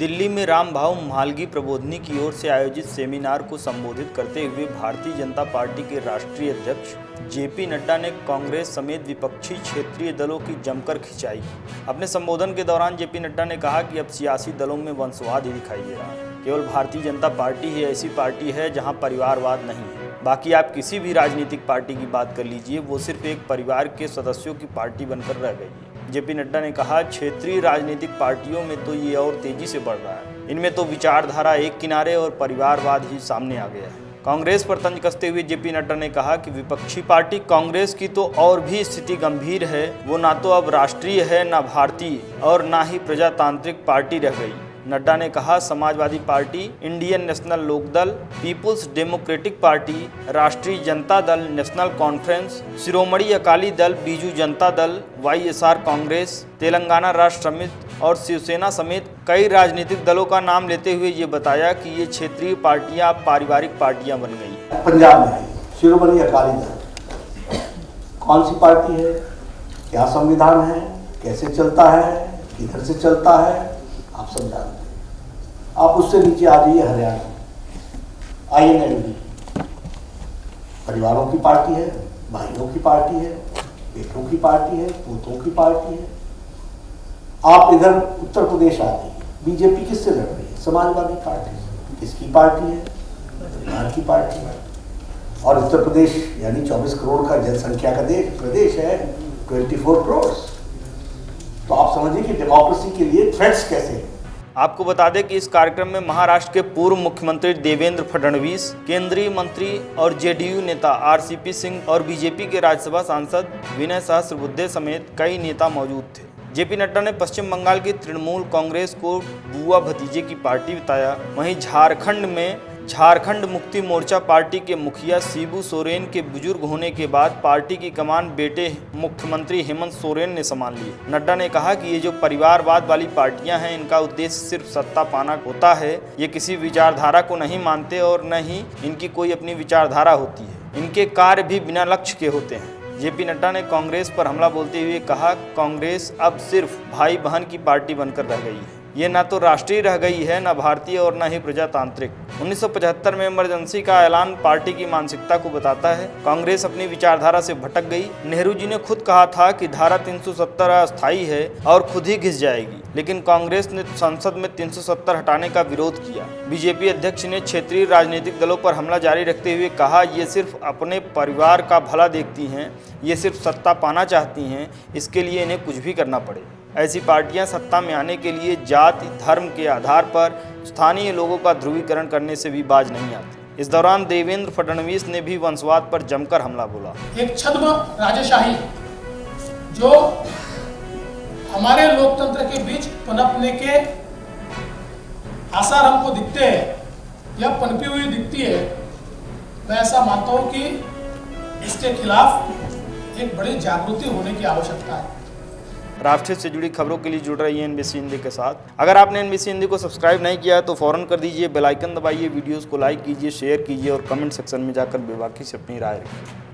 दिल्ली में रामभाऊ म्हालगी प्रबोधिनी की ओर से आयोजित सेमिनार को संबोधित करते हुए भारतीय जनता पार्टी के राष्ट्रीय अध्यक्ष जेपी नड्डा ने कांग्रेस समेत विपक्षी क्षेत्रीय दलों की जमकर खिंचाई। अपने संबोधन के दौरान जेपी नड्डा ने कहा कि अब सियासी दलों में वंशवाद ही दिखाई दे रहा है। केवल भारतीय जनता पार्टी ही ऐसी पार्टी है जहां परिवारवाद नहीं है। बाकी आप किसी भी राजनीतिक पार्टी की बात कर लीजिए, वो सिर्फ एक परिवार के सदस्यों की पार्टी बनकर रह गई है। जेपी नड्डा ने कहा, क्षेत्रीय राजनीतिक पार्टियों में तो ये और तेजी से बढ़ रहा है। इनमें तो विचारधारा एक किनारे और परिवारवाद ही सामने आ गया है। कांग्रेस पर तंज कसते हुए जेपी नड्डा ने कहा कि विपक्षी पार्टी कांग्रेस की तो और भी स्थिति गंभीर है। वो ना तो अब राष्ट्रीय है, ना भारतीय और ना ही प्रजातांत्रिक पार्टी रह गई। नड्डा ने कहा, Samajwadi Party, Indian National Lokdal, Peoples Democratic Party, Rashtriya Janata दल, national conference, Shiromani Akali Dal, Biju Janata Dal, YSR Congress, Telangana राष्ट्र समिति और शिवसेना समेत कई राजनीतिक दलों का नाम लेते हुए ये बताया कि ये क्षेत्रीय पार्टियां पारिवारिक पार्टियां बन गई। पंजाब में शिरोमणि अकाली दल कौन सी पार्टी है, क्या संविधान है, कैसे चलता है, किधर से चलता है, आप सब जानते हैं। आप उससे नीचे आ जाइए, हरियाणा INLD परिवारों की पार्टी है, भाइयों की पार्टी है, बेटों की पार्टी है, पोतों की पार्टी है। आप इधर उत्तर प्रदेश आ जाइए, बीजेपी किससे लड़ रही है? समाजवादी पार्टी। किसकी पार्टी है? बिहार की पार्टी है। और उत्तर प्रदेश यानी 24 करोड़ का जनसंख्या का प्रदेश है, 24 करोड़। तो आप समझिए कि डेमोक्रेसी के लिए थ्रेट्स कैसे हैं। आपको बता दें कि इस कार्यक्रम में महाराष्ट्र के पूर्व मुख्यमंत्री देवेंद्र फडणवीस, केंद्रीय मंत्री और JDU नेता RCP सिंह और बीजेपी के राज्यसभा सांसद विनय सहस्रबुद्धे समेत कई नेता मौजूद थे। जेपी नड्डा ने पश्चिम बंगाल की तृणमूल कांग्रेस को बुआ भतीजे की पार्टी बताया। वहीं झारखंड में झारखंड मुक्ति मोर्चा पार्टी के मुखिया शिबू सोरेन के बुजुर्ग होने के बाद पार्टी की कमान बेटे मुख्यमंत्री हेमंत सोरेन ने संभाल ली। नड्डा ने कहा कि ये जो परिवारवाद वाली पार्टियां हैं, इनका उद्देश्य सिर्फ सत्ता पाना होता है। ये किसी विचारधारा को नहीं मानते और न ही इनकी कोई अपनी विचारधारा होती है। इनके कार्य भी बिना लक्ष्य के होते हैं। जेपी नड्डा ने कांग्रेस पर हमला बोलते हुए कहा, कांग्रेस अब सिर्फ भाई बहन की पार्टी बनकर रह गई है। ये ना तो राष्ट्रीय रह गई है, ना भारतीय और ना ही प्रजातांत्रिक। 1975 में इमरजेंसी का ऐलान पार्टी की मानसिकता को बताता है। कांग्रेस अपनी विचारधारा से भटक गई। नेहरू जी ने खुद कहा था कि धारा 370 अस्थायी है और खुद ही घिस जाएगी, लेकिन कांग्रेस ने संसद में 370 हटाने का विरोध किया। बीजेपी अध्यक्ष ने क्षेत्रीय राजनीतिक दलों पर हमला जारी रखते हुए कहा, ये सिर्फ अपने परिवार का भला देखती हैं, ये सिर्फ सत्ता पाना चाहती हैं, इसके लिए इन्हें कुछ भी करना पड़े। ऐसी पार्टियां सत्ता में आने के लिए जाति धर्म के आधार पर स्थानीय लोगों का ध्रुवीकरण करने से भी बाज नहीं आती। इस दौरान देवेंद्र फडणवीस ने भी वंशवाद पर जमकर हमला बोला। एक छद्म राजेशाही जो हमारे लोकतंत्र के बीच पनपने के आसार हमको दिखते हैं या पनपी हुई दिखती है, मैं ऐसा मानता हूं कि इसके खिलाफ एक बड़ी जागृति होने की आवश्यकता है। राष्ट्र से जुड़ी खबरों के लिए जुड़ रही है NBC हिंदी के साथ। अगर आपने NBC हिंदी को सब्सक्राइब नहीं किया है तो फौरन कर दीजिए, बेल आइकन दबाइए, वीडियोस को लाइक कीजिए, शेयर कीजिए और कमेंट सेक्शन में जाकर बेबाकी से अपनी राय रखिए।